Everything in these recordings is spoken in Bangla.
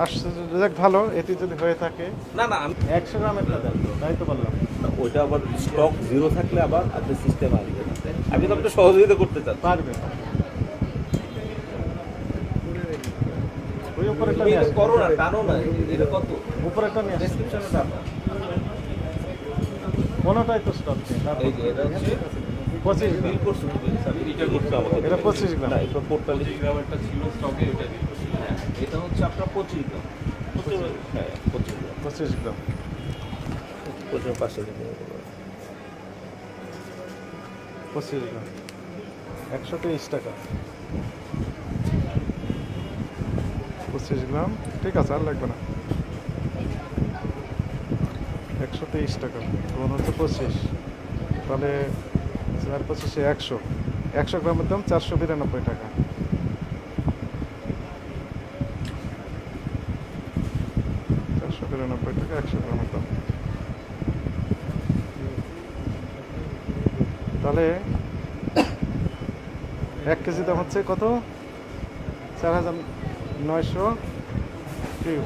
আসছে রেজাল্ট ভালো, এটি যদি হয়ে থাকে না না আমি 100 গ্রামের দেন, তাই তো বললাম। ওইটা আবার স্টক জিরো থাকলে আবার আপনি সিস্টেম আসবে। আমি তো আপনাকে সহযোগিতা করতে চাচ্ছি। পারবে ওই উপরেরটা তুমি নিয়ে এটা আসেন। করো না, টানো না। এটা কত? উপরেরটা নিয়ে আসেন। ডেসক্রিপশনে টানো। কোনোটাই তো স্টক নেই। এই যে এটা হচ্ছে 25 বিল গ্রাম। করছো তুমি, স্যার এটা করতে আমাকে। এটা 25 গ্রাম। না, এটা 45 গ্রাম একটা ছিল স্টকে, এটা বিল করছি। হ্যাঁ, এটা হচ্ছে আপনার 25 গ্রাম। হ্যাঁ, 25 গ্রাম। 25 গ্রাম। 25 500 দিন। 25 গ্রাম 123 টাকা। 25 গ্রাম, ঠিক আছে, আর লাগবে না। 123 টাকা কোন হচ্ছে 25, তাহলে 4 25 100, 100 গ্রামের দাম 492 টাকা। 492 টাকা 100 গ্রামের দাম। তাহলে 1 কেজি দাম হচ্ছে কত? 4900 কিউ।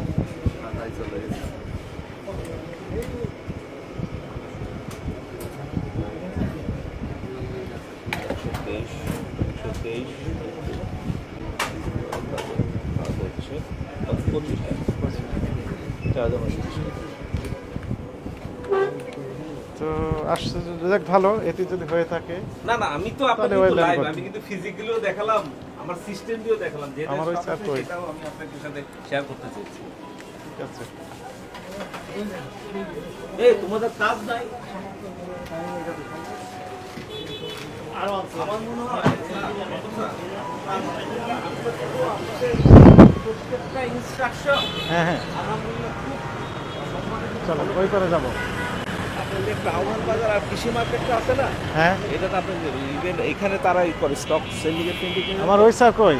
তো আসছে রেজাল্ট ভালো, এটি যদি হয়ে থাকে না না আমি তো আপনাকে তাহলে তো ওই লাইভ, লেনদেন আমি কিন্তু ফিজিক্যালিও দেখালাম, আমার সিস্টেম দিয়েও দেখালাম, যেটা আমার ওই সমস্যা স্যার কই? সেটাও আমি আপনাদের সাথে শেয়ার করতে চাইছি। ঠিক আছে। এই তোমাদের কাজ নাই? আমার মনে হয় প্রত্যেকটা ইনস্ট্রাকশন হ্যাঁ হ্যাঁ, আলহামদুলিল্লাহ খুব চলো ওই করে যাবো। আপনাদের একটা আহ্বান বাজার আর কৃষি মার্কেটটা আছে না, হ্যাঁ, এটা তো আপনি ইভেন এখানে তারাই করে স্টক সিন্ডিকেট আমার ওই স্যার কই?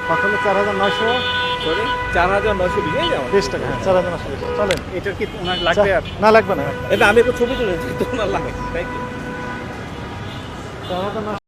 তাহলে 4920 সরি 4900 বিঘে যাও। টাকা। হ্যাঁ, 4920 চলেন। এটার কি ওনার লাগবে? আর না, লাগবে না। এটা আমি একটু ছবি তুলেছি, তোমার লাগে, থ্যাংক ইউ। 4920